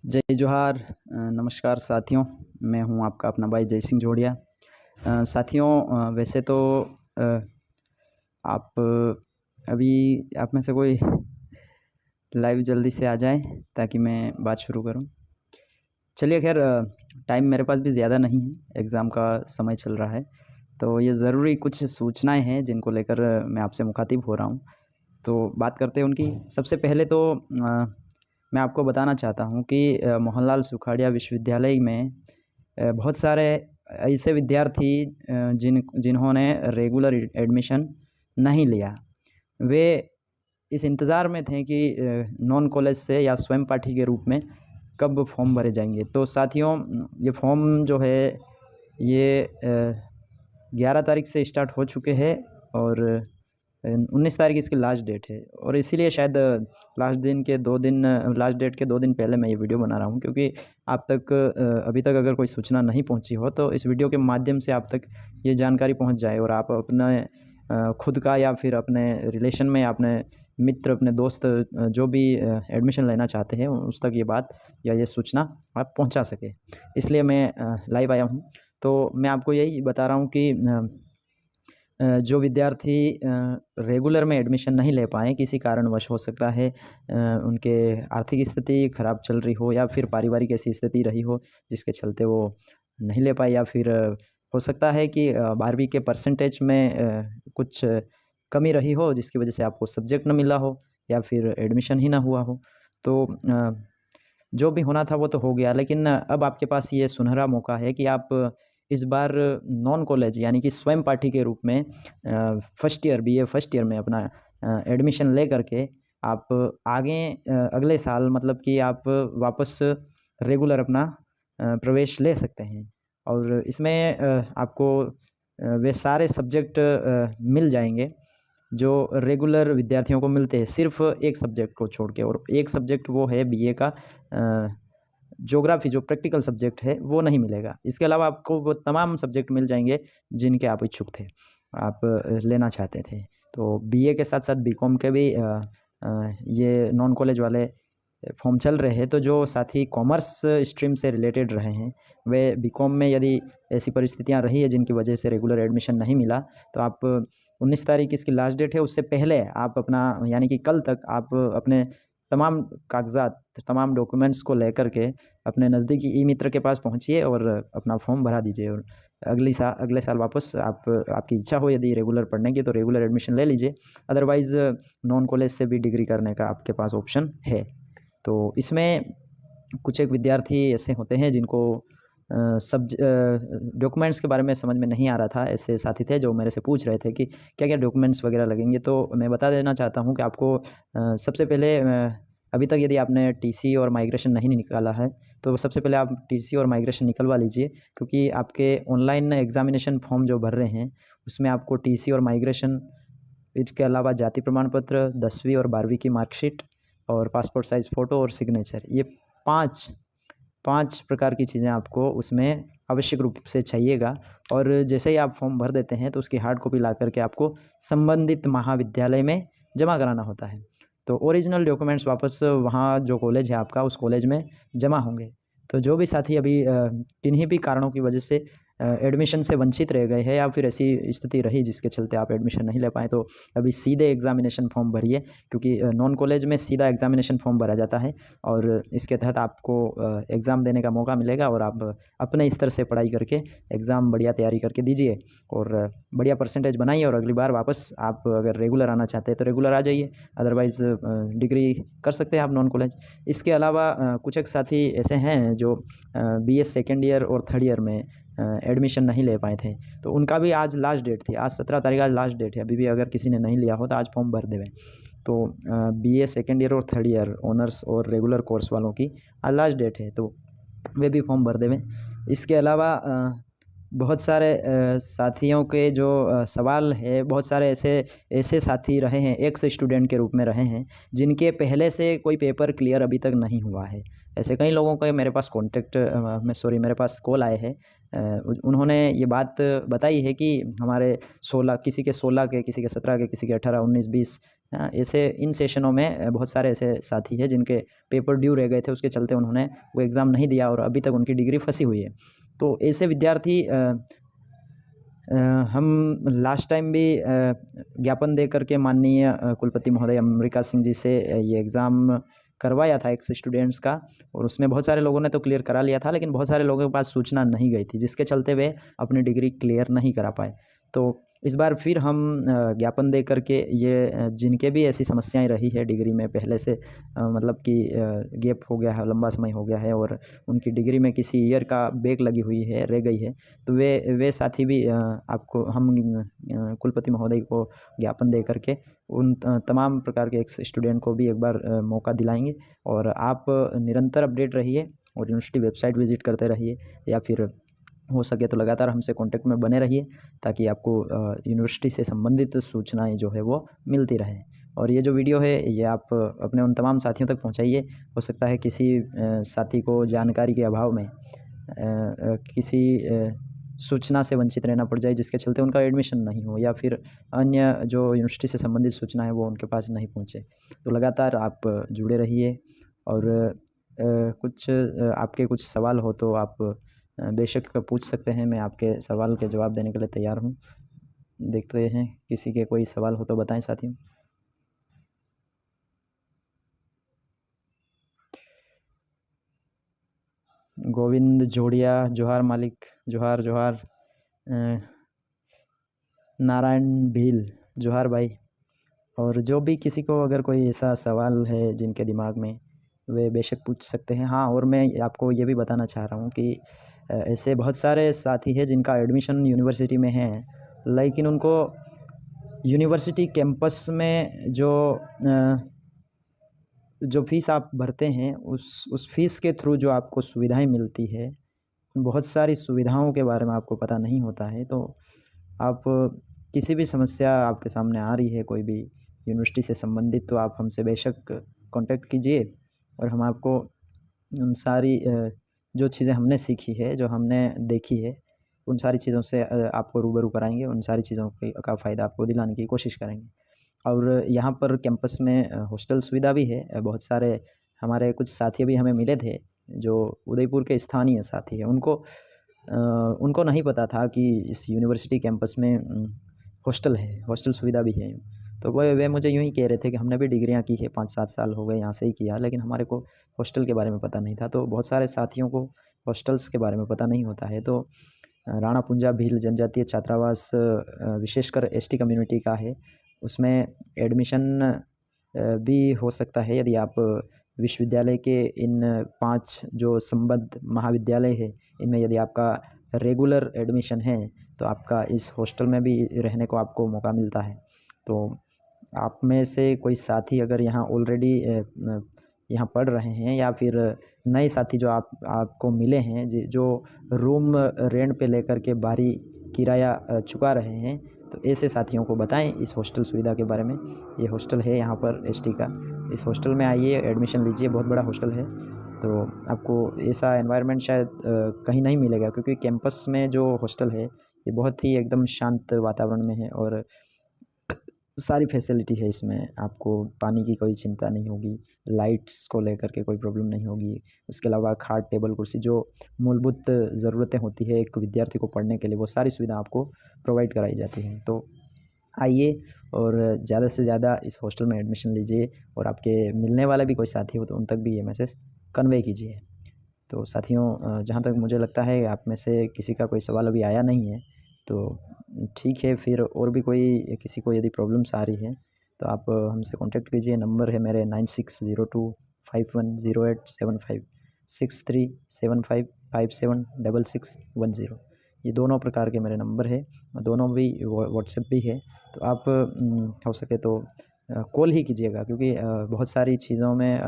जय जोहार। नमस्कार साथियों, मैं हूं आपका अपना भाई जय सिंह जोड़िया। साथियों, वैसे तो आप अभी आप में से कोई लाइव जल्दी से आ जाए ताकि मैं बात शुरू करूं। चलिए, खैर टाइम मेरे पास भी ज़्यादा नहीं है, एग्ज़ाम का समय चल रहा है, तो ये ज़रूरी कुछ सूचनाएं हैं जिनको लेकर मैं आपसे मुखातिब हो रहा हूं। तो बात करते हैं उनकी। सबसे पहले तो मैं आपको बताना चाहता हूं कि मोहनलाल सुखाड़िया विश्वविद्यालय में बहुत सारे ऐसे विद्यार्थी जिन्होंने रेगुलर एडमिशन नहीं लिया। वे इस इंतज़ार में थे कि नॉन कॉलेज से या स्वयं पाठी के रूप में कब फॉर्म भरे जाएंगे। तो साथियों, ये फॉर्म जो है ये 11 तारीख से स्टार्ट हो चुके हैं और 19 तारीख इसकी लास्ट डेट है। और इसीलिए शायद लास्ट डेट के 2 दिन पहले मैं ये वीडियो बना रहा हूँ, क्योंकि आप तक अभी तक अगर कोई सूचना नहीं पहुँची हो तो इस वीडियो के माध्यम से आप तक ये जानकारी पहुँच जाए और आप अपने खुद का या फिर अपने रिलेशन में अपने मित्र, अपने दोस्त जो भी एडमिशन लेना चाहते हैं उस तक ये बात या ये सूचना आप पहुँचा सके, इसलिए मैं लाइव आया हूँ। तो मैं आपको यही बता रहा हूँ कि जो विद्यार्थी रेगुलर में एडमिशन नहीं ले पाए, किसी कारणवश, हो सकता है उनके आर्थिक स्थिति खराब चल रही हो या फिर पारिवारिक ऐसी स्थिति रही हो जिसके चलते वो नहीं ले पाए, या फिर हो सकता है कि 12वीं के परसेंटेज में कुछ कमी रही हो जिसकी वजह से आपको सब्जेक्ट न मिला हो या फिर एडमिशन ही ना हुआ हो। तो जो भी होना था वो तो हो गया, लेकिन अब आपके पास ये सुनहरा मौका है कि आप इस बार नॉन कॉलेज यानी कि स्वयं पाठी के रूप में बीए फर्स्ट ईयर में अपना एडमिशन ले करके आप आगे अगले साल, मतलब कि आप वापस रेगुलर अपना प्रवेश ले सकते हैं। और इसमें आपको वे सारे सब्जेक्ट मिल जाएंगे जो रेगुलर विद्यार्थियों को मिलते हैं, सिर्फ एक सब्जेक्ट को छोड़ के। और एक सब्जेक्ट वो है बीए का ज्योग्राफी, जो प्रैक्टिकल सब्जेक्ट है वो नहीं मिलेगा। इसके अलावा आपको वो तमाम सब्जेक्ट मिल जाएंगे जिनके आप इच्छुक थे, आप लेना चाहते थे। तो बीए के साथ साथ बीकॉम के भी ये नॉन कॉलेज वाले फॉर्म चल रहे हैं। तो जो साथी कॉमर्स स्ट्रीम से रिलेटेड रहे हैं, वे बीकॉम में यदि ऐसी परिस्थितियां रही है जिनकी वजह से रेगुलर एडमिशन नहीं मिला, तो आप 19 तारीख इसकी लास्ट डेट है, उससे पहले आप अपना, यानी कि कल तक आप अपने तमाम कागजात, तमाम डॉक्यूमेंट्स को लेकर के अपने नज़दीकी ई मित्र के पास पहुंचिए और अपना फॉर्म भरा दीजिए। और अगले साल वापस आपकी इच्छा हो यदि रेगुलर पढ़ने की तो रेगुलर एडमिशन ले लीजिए, अदरवाइज़ नॉन कॉलेज से भी डिग्री करने का आपके पास ऑप्शन है। तो इसमें कुछ एक विद्यार्थी ऐसे होते हैं जिनको डॉक्यूमेंट्स के बारे में समझ में नहीं आ रहा था। ऐसे साथी थे जो मेरे से पूछ रहे थे कि क्या क्या डॉक्यूमेंट्स वगैरह लगेंगे। तो मैं बता देना चाहता हूँ कि आपको सबसे पहले अभी तक यदि आपने टीसी और माइग्रेशन नहीं निकाला है तो सबसे पहले आप टीसी और माइग्रेशन निकलवा लीजिए, क्योंकि आपके ऑनलाइन एग्जामिनेशन फॉर्म जो भर रहे हैं उसमें आपको टीसी और माइग्रेशन, इसके अलावा जाति प्रमाण पत्र, 10वीं और 12वीं की मार्कशीट और पासपोर्ट साइज़ फ़ोटो और सिग्नेचर, ये पाँच प्रकार की चीज़ें आपको उसमें आवश्यक रूप से चाहिएगा। और जैसे ही आप फॉर्म भर देते हैं तो उसकी हार्ड कॉपी ला करके आपको संबंधित महाविद्यालय में जमा कराना होता है। तो ओरिजिनल डॉक्यूमेंट्स वापस वहाँ जो कॉलेज है आपका, उस कॉलेज में जमा होंगे। तो जो भी साथी अभी किन्हीं भी कारणों की वजह से एडमिशन से वंचित रह गए हैं या फिर ऐसी स्थिति रही जिसके चलते आप एडमिशन नहीं ले पाए, तो अभी सीधे एग्जामिनेशन फॉर्म भरिए, क्योंकि नॉन कॉलेज में सीधा एग्जामिनेशन फॉर्म भरा जाता है और इसके तहत आपको एग्ज़ाम देने का मौका मिलेगा और आप अपने स्तर से पढ़ाई करके एग्ज़ाम बढ़िया तैयारी करके दीजिए और बढ़िया परसेंटेज बनाइए। और अगली बार वापस आप अगर रेगुलर आना चाहते हैं तो रेगुलर आ जाइए, अदरवाइज़ डिग्री कर सकते हैं आप नॉन कॉलेज। इसके अलावा कुछ एक साथी ऐसे हैं जो बीए सेकेंड ईयर और थर्ड ईयर में एडमिशन नहीं ले पाए थे, तो उनका भी आज लास्ट डेट थी। आज 17 तारीख आज लास्ट डेट है। अभी भी अगर किसी ने नहीं लिया हो तो आज फॉर्म भर देवें। तो बीए सेकेंड ईयर और थर्ड ईयर ऑनर्स और रेगुलर कोर्स वालों की आज लास्ट डेट है, तो वे भी फॉर्म भर देवें। इसके अलावा बहुत सारे साथियों के जो सवाल है, बहुत सारे ऐसे साथी रहे हैं, एक्स स्टूडेंट के रूप में रहे हैं जिनके पहले से कोई पेपर क्लियर अभी तक नहीं हुआ है। ऐसे कई लोगों का मेरे पास मेरे पास कॉल आए हैं। उन्होंने ये बात बताई है कि हमारे 16, किसी के 16 के, किसी के 17 के, किसी के 18, 19, 20 हाँ, ऐसे इन सेशनों में बहुत सारे ऐसे साथी हैं जिनके पेपर ड्यू रह गए थे, उसके चलते उन्होंने वो एग्ज़ाम नहीं दिया और अभी तक उनकी डिग्री फंसी हुई है। तो ऐसे विद्यार्थी हम लास्ट टाइम भी ज्ञापन दे करके माननीय कुलपति महोदय अम्बिका सिंह जी से ये एग्ज़ाम करवाया था एक स्टूडेंट्स का, और उसमें बहुत सारे लोगों ने तो क्लियर करा लिया था, लेकिन बहुत सारे लोगों के पास सूचना नहीं गई थी, जिसके चलते वे अपनी डिग्री क्लियर नहीं करा पाए। तो इस बार फिर हम ज्ञापन दे करके ये जिनके भी ऐसी समस्याएं रही है डिग्री में पहले से, मतलब कि गैप हो गया है, लंबा समय हो गया है और उनकी डिग्री में किसी ईयर का बैक लगी हुई है, रह गई है, तो वे साथी भी आपको हम कुलपति महोदय को ज्ञापन दे करके उन तमाम प्रकार के एक्स स्टूडेंट को भी एक बार मौका दिलाएंगे। और आप निरंतर अपडेट रहिए और यूनिवर्सिटी वेबसाइट विजिट करते रहिए, या फिर हो सके तो लगातार हमसे कांटेक्ट में बने रहिए, ताकि आपको यूनिवर्सिटी से संबंधित सूचनाएं जो है वो मिलती रहें। और ये जो वीडियो है ये आप अपने उन तमाम साथियों तक पहुंचाइए। हो सकता है किसी साथी को जानकारी के अभाव में किसी सूचना से वंचित रहना पड़ जाए, जिसके चलते उनका एडमिशन नहीं हो, या फिर अन्य जो यूनिवर्सिटी से संबंधित सूचना है वो उनके पास नहीं पहुंचे। तो लगातार आप जुड़े रहिए, और कुछ आपके कुछ सवाल हो तो आप बेशक पूछ सकते हैं। मैं आपके सवाल के जवाब देने के लिए तैयार हूँ। देखते हैं किसी के कोई सवाल हो तो बताएं साथियों। गोविंद जोड़िया, जोहार मालिक, जोहार जोहार। नारायण भील, जोहार भाई। और जो भी किसी को अगर कोई ऐसा सवाल है जिनके दिमाग में, वे बेशक पूछ सकते हैं। हाँ, और मैं आपको ये भी बताना चाह रहा हूँ कि ऐसे बहुत सारे साथी हैं जिनका एडमिशन यूनिवर्सिटी में है, लेकिन उनको यूनिवर्सिटी कैंपस में जो फीस आप भरते हैं उस फीस के थ्रू जो आपको सुविधाएं मिलती है, बहुत सारी सुविधाओं के बारे में आपको पता नहीं होता है। तो आप किसी भी समस्या आपके सामने आ रही है कोई भी यूनिवर्सिटी से संबंधित, तो आप हमसे बेशक कांटेक्ट कीजिए, और हम आपको उन सारी जो चीज़ें हमने सीखी है, जो हमने देखी है, उन सारी चीज़ों से आपको रूबरू कराएंगे, उन सारी चीज़ों का फ़ायदा आपको दिलाने की कोशिश करेंगे। और यहाँ पर कैंपस में हॉस्टल सुविधा भी है। बहुत सारे हमारे कुछ साथी भी हमें मिले थे जो उदयपुर के स्थानीय साथी हैं, उनको नहीं पता था कि इस यूनिवर्सिटी कैंपस में हॉस्टल है, हॉस्टल सुविधा भी है। तो वे मुझे यूँ ही कह रहे थे कि हमने भी डिग्रियाँ की है, 5-7 साल हो गए यहाँ से ही किया, लेकिन हमारे को हॉस्टल के बारे में पता नहीं था। तो बहुत सारे साथियों को हॉस्टल्स के बारे में पता नहीं होता है। तो राणा पुंजा भील जनजातीय छात्रावास विशेषकर एसटी कम्युनिटी का है, उसमें एडमिशन भी हो सकता है यदि आप विश्वविद्यालय के इन 5 जो संबद्ध महाविद्यालय है, इनमें यदि आपका रेगुलर एडमिशन है, तो आपका इस हॉस्टल में भी रहने को आपको मौका मिलता है। तो आप में से कोई साथी अगर यहाँ ऑलरेडी यहाँ पढ़ रहे हैं, या फिर नए साथी जो आपको मिले हैं, जो रूम रेंट पे लेकर के बाहरी किराया चुका रहे हैं, तो ऐसे साथियों को बताएं इस हॉस्टल सुविधा के बारे में। ये हॉस्टल है यहाँ पर एसटी का, इस हॉस्टल में आइए, एडमिशन लीजिए, बहुत बड़ा हॉस्टल है। तो आपको ऐसा एनवायरनमेंट शायद कहीं नहीं मिलेगा, क्योंकि कैंपस में जो हॉस्टल है ये बहुत ही एकदम शांत वातावरण में है, और सारी फैसिलिटी है इसमें। आपको पानी की कोई चिंता नहीं होगी, लाइट्स को लेकर के कोई प्रॉब्लम नहीं होगी। उसके अलावा खाट, टेबल, कुर्सी, जो मूलभूत ज़रूरतें होती है एक विद्यार्थी को पढ़ने के लिए, वो सारी सुविधा आपको प्रोवाइड कराई जाती है। तो आइए और ज़्यादा से ज़्यादा इस हॉस्टल में एडमिशन लीजिए, और आपके मिलने वाले भी कोई साथी हो तो उन तक भी ये मैसेज कन्वे कीजिए। तो साथियों, जहाँ तक मुझे लगता है आप में से किसी का कोई सवाल अभी आया नहीं है, तो ठीक है। फिर और भी कोई किसी को यदि प्रॉब्लम्स आ रही है तो आप हमसे कांटेक्ट कीजिए। नंबर है मेरे 9602510875, 6375576610। ये दोनों प्रकार के मेरे नंबर है, दोनों भी व्हाट्सएप भी है। तो आप हो सके तो कॉल ही कीजिएगा, क्योंकि बहुत सारी चीज़ों में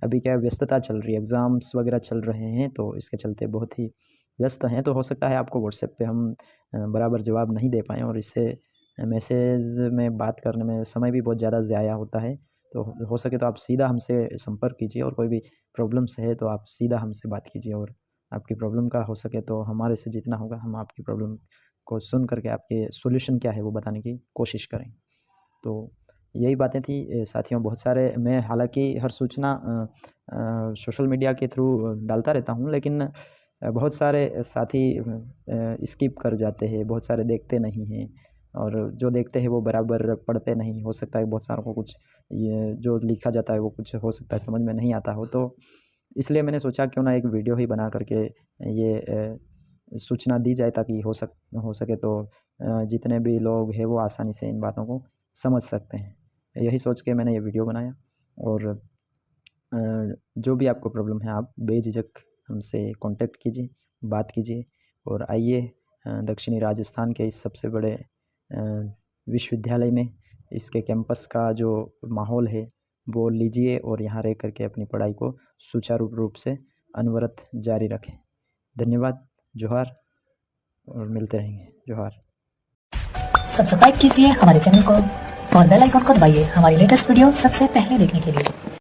अभी क्या व्यस्तता चल रही है, एग्ज़ाम्स वगैरह चल रहे हैं, तो इसके चलते बहुत ही व्यस्त हैं। तो हो सकता है आपको व्हाट्सएप पे हम बराबर जवाब नहीं दे पाएँ, और इससे मैसेज में बात करने में समय भी बहुत ज़्यादा ज़ाया होता है। तो हो सके तो आप सीधा हमसे संपर्क कीजिए, और कोई भी प्रॉब्लम्स है तो आप सीधा हमसे बात कीजिए, और आपकी प्रॉब्लम का हो सके तो हमारे से जितना होगा हम आपकी प्रॉब्लम को सुन करके आपके सॉल्यूशन क्या है वो बताने की कोशिश करें। तो यही बातें थी साथियों। बहुत सारे मैं हालाँकि हर सूचना सोशल मीडिया के थ्रू डालता रहता हूँ, लेकिन बहुत सारे साथी स्किप कर जाते हैं, बहुत सारे देखते नहीं हैं और जो देखते हैं वो बराबर पढ़ते नहीं। हो सकता है बहुत सारों को कुछ ये जो लिखा जाता है वो कुछ हो सकता है समझ में नहीं आता हो, तो इसलिए मैंने सोचा क्यों ना एक वीडियो ही बना करके ये सूचना दी जाए, ताकि हो सके तो जितने भी लोग हैं वो आसानी से इन बातों को समझ सकते हैं। यही सोच के मैंने ये वीडियो बनाया। और जो भी आपको प्रॉब्लम है आप बेझिझक हमसे कांटेक्ट कीजिए, बात कीजिए और आइए दक्षिणी राजस्थान के इस सबसे बड़े विश्वविद्यालय में इसके कैंपस का जो माहौल है वो लीजिए और यहाँ रह करके अपनी पढ़ाई को सुचारू रूप से अनवरत जारी रखें। धन्यवाद। जोहार। और मिलते रहेंगे। जोहार। सब्सक्राइब कीजिए हमारे चैनल को और बेल आइकन को दबाइए हमारी लेटेस्ट वीडियो सबसे पहले देखने के लिए।